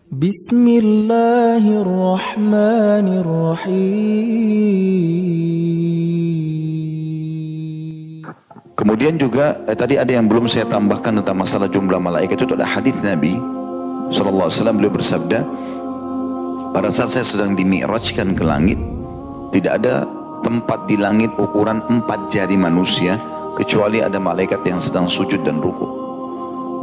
Bismillahirrahmanirrahim. Kemudian juga tadi ada yang belum saya tambahkan tentang masalah jumlah malaikat. Itu ada hadis Nabi SAW, beliau bersabda, pada saat saya sedang dimi'rajkan ke langit, tidak ada tempat di langit ukuran 4 jari manusia kecuali ada malaikat yang sedang sujud dan ruku.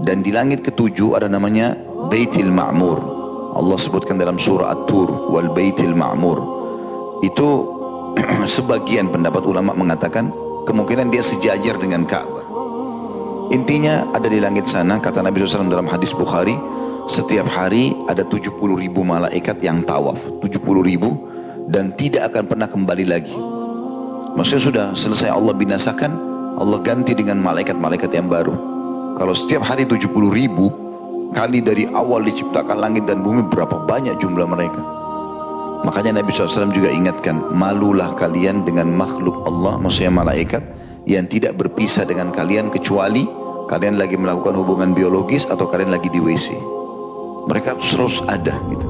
Dan di langit ke-7 ada namanya Baitil Ma'mur. Allah sebutkan dalam surah At-Tur, wal Baitil Ma'mur. Itu sebagian pendapat ulama mengatakan kemungkinan dia sejajar dengan Ka'bah. Intinya ada di langit sana, kata Nabi SAW dalam hadis Bukhari, setiap hari ada 70.000 malaikat yang tawaf, 70.000, dan tidak akan pernah kembali lagi. Maksudnya sudah selesai Allah binasakan, Allah ganti dengan malaikat-malaikat yang baru. Kalau setiap hari 70.000 kali dari awal diciptakan langit dan bumi, berapa banyak jumlah mereka. Makanya Nabi SAW juga ingatkan, malulah kalian dengan makhluk Allah, maksudnya malaikat, yang tidak berpisah dengan kalian kecuali kalian lagi melakukan hubungan biologis atau kalian lagi di WC. Mereka terus ada gitu.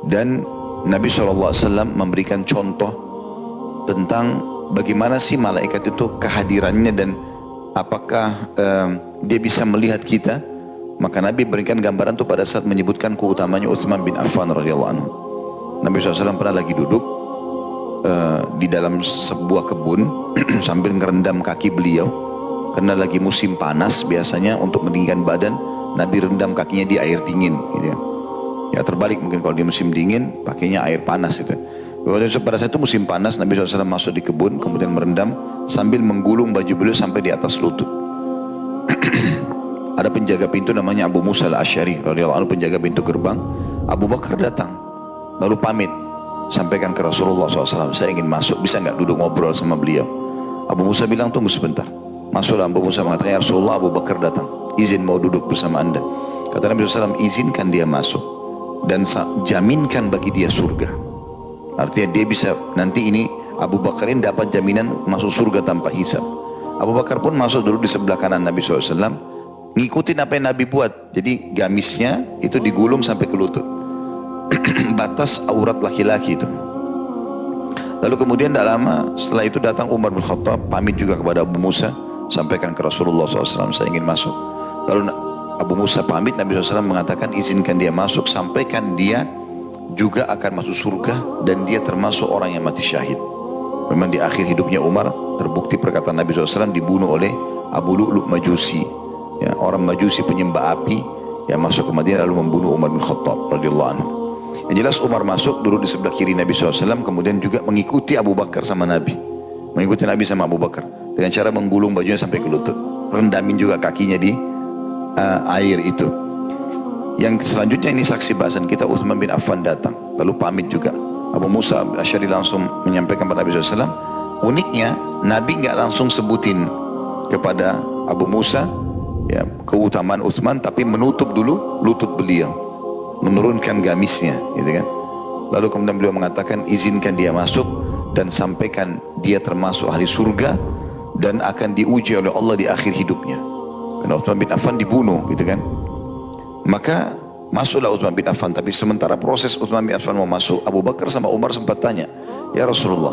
Dan Nabi SAW memberikan contoh tentang bagaimana sih malaikat itu kehadirannya dan apakah dia bisa melihat kita. Maka Nabi berikan gambaran itu pada saat menyebutkan keutamanya Utsman bin Affan radhiyallahu anhu. Nabi SAW pernah lagi duduk di dalam sebuah kebun sambil ngerendam kaki beliau karena lagi musim panas. Biasanya untuk mendinginkan badan, Nabi rendam kakinya di air dingin gitu ya. Ya terbalik mungkin kalau di musim dingin pakainya air panas gitu. Pada saat itu musim panas, Nabi SAW masuk di kebun kemudian merendam sambil menggulung baju beliau sampai di atas lutut. Ada penjaga pintu namanya Abu Musa al-Asy'ari radhiyallahu anhu, penjaga pintu gerbang. Abu Bakar datang lalu pamit, sampaikan ke Rasulullah SAW, saya ingin masuk, bisa nggak duduk ngobrol sama beliau? Abu Musa bilang, tunggu sebentar. Masuklah. Abu Musa mengatakan, ya Rasulullah, Abu Bakar datang, izin mau duduk bersama anda. Kata Nabi SAW, izinkan dia masuk dan jaminkan bagi dia surga. Artinya dia bisa, nanti ini Abu Bakar ini dapat jaminan masuk surga tanpa hisab. Abu Bakar pun masuk duduk di sebelah kanan Nabi SAW, ngikutin apa yang Nabi buat. Jadi gamisnya itu digulung sampai ke lutut, batas aurat laki-laki itu. Lalu kemudian tidak lama setelah itu datang Umar bin Khattab, pamit juga kepada Abu Musa, sampaikan ke Rasulullah SAW, saya ingin masuk. Lalu Abu Musa pamit, Nabi SAW mengatakan izinkan dia masuk, sampaikan dia juga akan masuk surga dan dia termasuk orang yang mati syahid. Memang di akhir hidupnya Umar terbukti perkataan Nabi SAW dibunuh oleh Abu Lu'lu' Majusi, ya, orang Majusi penyembah api yang masuk ke Madinah lalu membunuh Umar bin Khattab radhiyallahu anhu. Yang jelas Umar masuk duduk di sebelah kiri Nabi SAW, kemudian juga mengikuti Abu Bakar sama Nabi, mengikuti Nabi sama Abu Bakar dengan cara menggulung bajunya sampai ke lutut, rendamin juga kakinya di air itu. Yang selanjutnya ini saksi bahasan kita, Utsman bin Affan datang lalu pamit juga. Abu Musa al-Asy'ari langsung menyampaikan kepada Nabi SAW. Uniknya Nabi nggak langsung sebutin kepada Abu Musa ya keutamaan Utsman, tapi menutup dulu lutut beliau, menurunkan gamisnya gitu kan. Lalu kemudian beliau mengatakan izinkan dia masuk dan sampaikan dia termasuk ahli surga dan akan diuji oleh Allah di akhir hidupnya. Karena Utsman bin Affan dibunuh gitu kan. Maka masuklah Utsman bin Affan, tapi sementara proses Utsman bin Affan mau masuk, Abu Bakar sama Umar sempat tanya, ya Rasulullah,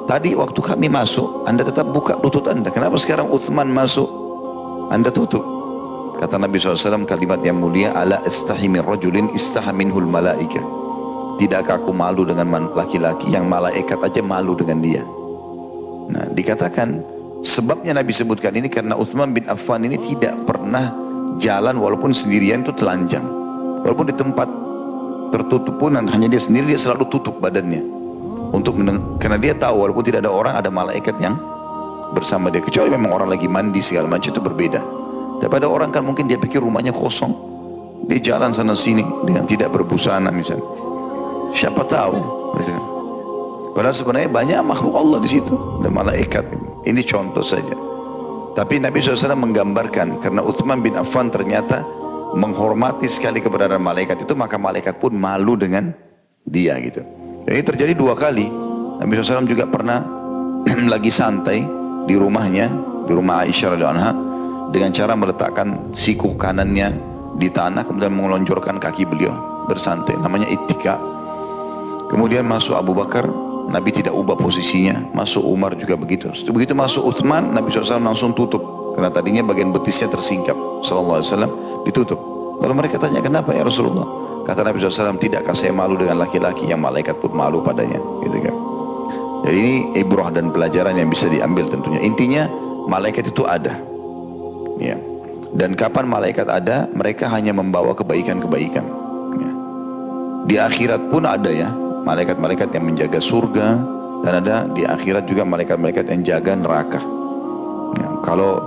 tadi waktu kami masuk Anda tetap buka lutut Anda, kenapa sekarang Utsman masuk Anda tutup? Kata Nabi SAW kalimat yang mulia, ala istahi min rajulin istaha minhul malaika. Tidakkah aku malu dengan laki-laki yang malaikat aja malu dengan dia? Nah, dikatakan sebabnya Nabi sebutkan ini karena Utsman bin Affan ini tidak pernah jalan walaupun sendirian itu telanjang. Walaupun di tempat tertutup pun hanya dia sendiri, dia selalu tutup badannya. Karena dia tahu walaupun tidak ada orang, ada malaikat yang bersama dia. Kecuali memang orang lagi mandi segala macam, itu berbeda. Daripada orang kan mungkin dia pikir rumahnya kosong, dia jalan sana sini dengan tidak berbusana misalnya. Siapa tahu? Padahal sebenarnya banyak makhluk Allah di situ, ada malaikat. Ini contoh saja. Tapi Nabi SAW menggambarkan karena Utsman bin Affan ternyata menghormati sekali keberadaan malaikat itu, maka malaikat pun malu dengan dia gitu. Dan ini terjadi 2 kali. Nabi SAW juga pernah lagi santai di rumahnya, di rumah Aisyah radhiyallahu anha, dengan cara meletakkan siku kanannya di tanah, kemudian melonjorkan kaki beliau bersantai, namanya ittika. Kemudian masuk Abu Bakar, Nabi tidak ubah posisinya. Masuk Umar juga begitu. Begitu masuk Utsman, Nabi SAW langsung tutup, karena tadinya bagian betisnya tersingkap, sallallahu alaihi wasallam, ditutup. Lalu mereka tanya, kenapa ya Rasulullah? Kata Nabi SAW, tidakkah saya malu dengan laki-laki yang malaikat pun malu padanya, gitu kan. Jadi ini ibrah dan pelajaran yang bisa diambil tentunya. Intinya malaikat itu ada, ya. Dan kapan malaikat ada, mereka hanya membawa kebaikan-kebaikan, ya. Di akhirat pun ada ya, malaikat-malaikat yang menjaga surga, dan ada di akhirat juga malaikat-malaikat yang jaga neraka, ya. Kalau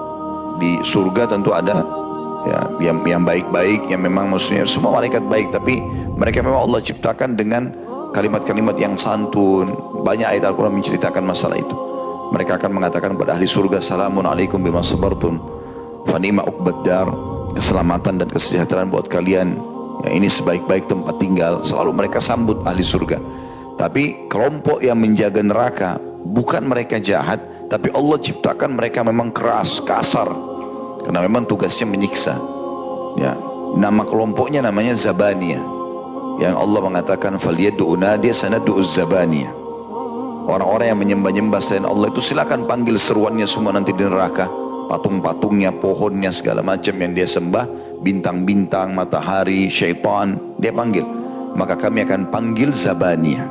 di surga tentu ada ya, yang baik-baik, yang memang maksudnya semua malaikat baik, tapi mereka memang Allah ciptakan dengan kalimat-kalimat yang santun. Banyak ayat Al-Quran menceritakan masalah itu. Mereka akan mengatakan kepada ahli surga, Salamun alaikum bima sabartum fa ni'ma uqbaddar, keselamatan dan kesejahteraan buat kalian, ya, ini sebaik-baik tempat tinggal. Selalu mereka sambut ahli surga. Tapi kelompok yang menjaga neraka, bukan mereka jahat, tapi Allah ciptakan mereka memang keras, kasar, karena memang tugasnya menyiksa, ya. Nama kelompoknya namanya Zabaniyah, yang Allah mengatakan falyad'u nadiya sanad'uz Zabaniyah. Orang-orang yang menyembah-nyembah selain Allah itu silakan panggil seruannya semua nanti di neraka. Patung-patungnya, pohonnya, segala macam yang dia sembah, bintang-bintang, matahari, syaitan, dia panggil. Maka kami akan panggil Zabaniyah.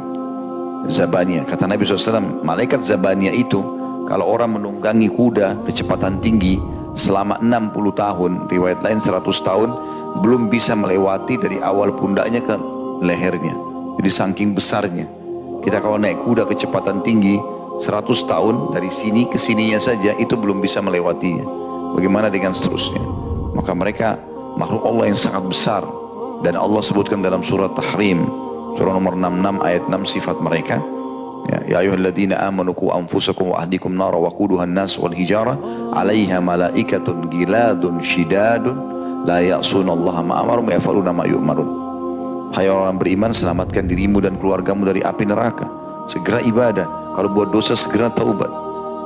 Zabaniyah, kata Nabi SAW, malaikat Zabaniyah itu kalau orang menunggangi kuda kecepatan tinggi selama 60 tahun, riwayat lain 100 tahun, belum bisa melewati dari awal pundaknya ke lehernya. Jadi saking besarnya. Kita kalau naik kuda kecepatan tinggi 100 tahun, dari sini ke sininya saja itu belum bisa melewatinya. Bagaimana dengan seterusnya? Maka mereka makhluk Allah yang sangat besar. Dan Allah sebutkan dalam surat Tahrim, surah nomor 66 ayat 6 sifat mereka. Ya ayyuhalladzina amanu qu anfusakum wa ahlikum nara waquduha an-nas wal hijara 'alaiha malaikatun giladun shidadun la ya'sunallaha ma amarum wa yaf'aluna ma yu'marun. Hai orang beriman, selamatkan dirimu dan keluargamu dari api neraka. Segera ibadah, kalau buat dosa segera taubat.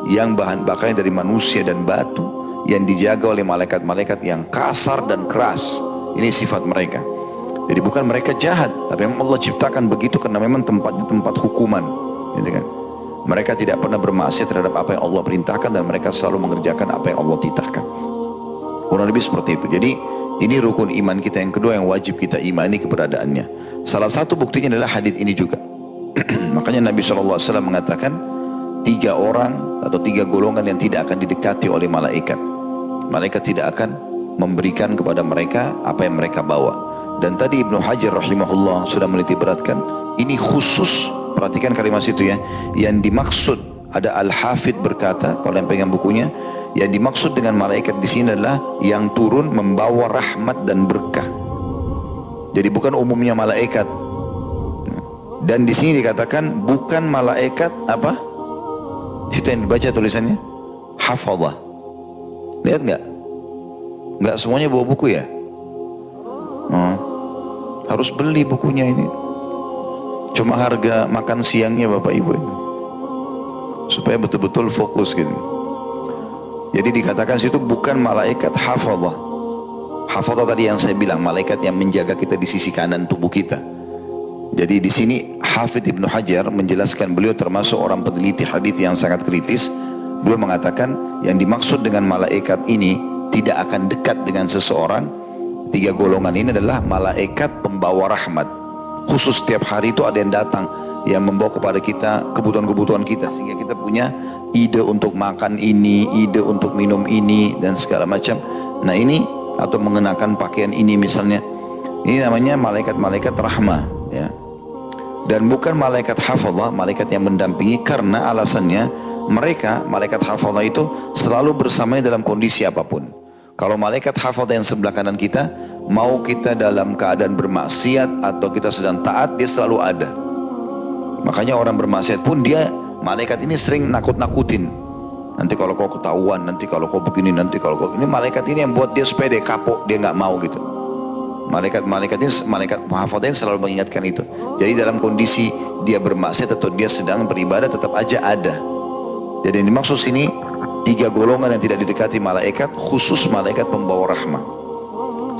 Yang bahan bakarnya dari manusia dan batu, yang dijaga oleh malaikat-malaikat yang kasar dan keras. Ini sifat mereka. Jadi bukan mereka jahat, tapi memang Allah ciptakan begitu karena memang tempatnya tempat hukuman, gitu kan. Mereka tidak pernah bermaksiat terhadap apa yang Allah perintahkan, dan mereka selalu mengerjakan apa yang Allah titahkan. Kurang lebih seperti itu. Jadi ini rukun iman kita yang kedua yang wajib kita imani keberadaannya. Salah satu buktinya adalah hadits ini juga. Makanya Nabi SAW mengatakan 3 orang atau 3 golongan yang tidak akan didekati oleh malaikat. Malaikat tidak akan memberikan kepada mereka apa yang mereka bawa. Dan tadi Ibnu Hajar rahimahullah sudah meniti beratkan, ini khusus, perhatikan kalimat situ ya, yang dimaksud, ada Al-Hafidh berkata, kalau yang pegang bukunya, yang dimaksud dengan malaikat di sini adalah yang turun membawa rahmat dan berkah. Jadi bukan umumnya malaikat. Dan di sini dikatakan bukan malaikat apa? Situ yang dibaca tulisannya hafadhah. Lihat nggak? Nggak semuanya bawa buku ya? Harus beli bukunya ini. Cuma harga makan siangnya Bapak Ibu ini, supaya betul-betul fokus gitu. Jadi dikatakan situ bukan malaikat hafadhah. Hafadhah tadi yang saya bilang, malaikat yang menjaga kita di sisi kanan tubuh kita. Jadi di sini Hafidh Ibnu Hajar menjelaskan, beliau termasuk orang peneliti hadis yang sangat kritis. Beliau mengatakan yang dimaksud dengan malaikat ini tidak akan dekat dengan seseorang. 3 golongan ini adalah malaikat pembawa rahmat. Khusus setiap hari itu ada yang datang yang membawa kepada kita kebutuhan-kebutuhan kita, sehingga kita punya ide untuk makan ini, ide untuk minum ini, dan segala macam. Nah ini, atau mengenakan pakaian ini misalnya, ini namanya malaikat-malaikat rahmah, ya. Dan bukan malaikat hafadhah, malaikat yang mendampingi, karena alasannya mereka, malaikat hafadhah itu selalu bersamanya dalam kondisi apapun. Kalau malaikat hafadhah yang sebelah kanan kita, mau kita dalam keadaan bermaksiat atau kita sedang taat, dia selalu ada. Makanya orang bermaksiat pun dia, malaikat ini sering nakut-nakutin. Nanti kalau kau ketahuan, nanti kalau kau begini, nanti kalau kau ini, malaikat ini yang buat dia supaya dia kapok, dia nggak mau gitu. Malaikat ini, malaikat hafadhah yang selalu mengingatkan itu. Jadi dalam kondisi dia bermaksiat atau dia sedang beribadah, tetap aja ada. Jadi yang dimaksud sini 3 golongan yang tidak didekati malaikat, khusus malaikat pembawa rahmah.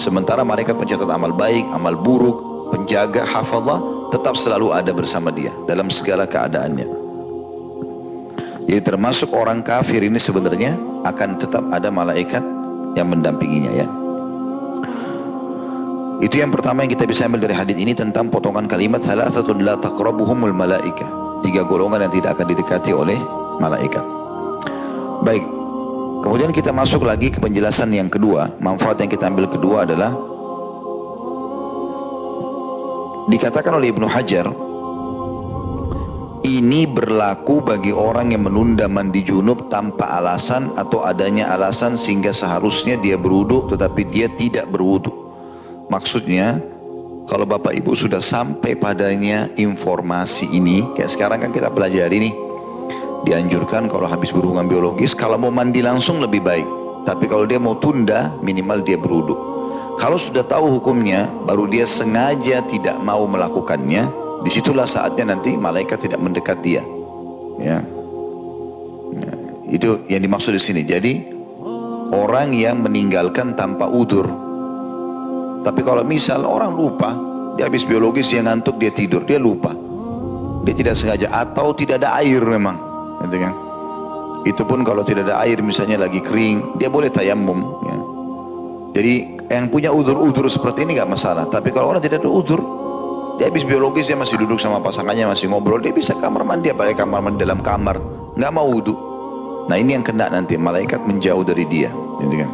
Sementara malaikat pencatat amal baik, amal buruk, penjaga, hafazah tetap selalu ada bersama dia dalam segala keadaannya. Jadi termasuk orang kafir ini sebenarnya akan tetap ada malaikat yang mendampinginya ya. Itu yang pertama yang kita bisa ambil dari hadis ini tentang potongan kalimat salasatun la taqrabuhumul malaika. 3 golongan yang tidak akan didekati oleh malaikat. Baik. Kemudian kita masuk lagi ke penjelasan yang kedua. Manfaat yang kita ambil kedua adalah dikatakan oleh Ibnu Hajar, ini berlaku bagi orang yang menunda mandi junub tanpa alasan atau adanya alasan sehingga seharusnya dia berwudu tetapi dia tidak berwudu. Maksudnya, kalau Bapak Ibu sudah sampai padanya informasi ini, kayak sekarang kan kita pelajari nih, dianjurkan kalau habis berhubungan biologis, kalau mau mandi langsung lebih baik. Tapi kalau dia mau tunda, minimal dia berwudu. Kalau sudah tahu hukumnya, baru dia sengaja tidak mau melakukannya, disitulah saatnya nanti malaikat tidak mendekat dia. Ya. Itu yang dimaksud di sini. Jadi, orang yang meninggalkan tanpa udzur. Tapi kalau misal orang lupa, dia habis biologis, dia ngantuk, dia tidur, dia lupa. Dia tidak sengaja, atau tidak ada air memang. Gitu kan? Itu pun kalau tidak ada air, misalnya lagi kering, dia boleh tayamum ya. Jadi yang punya udzur-udzur seperti ini gak masalah. Tapi kalau orang tidak ada udzur, dia habis biologis, dia masih duduk sama pasangannya, masih ngobrol, dia bisa kamar mandi, apalagi kamar mandi dalam kamar, gak mau wudu. Nah ini yang kena nanti, malaikat menjauh dari dia gitu kan?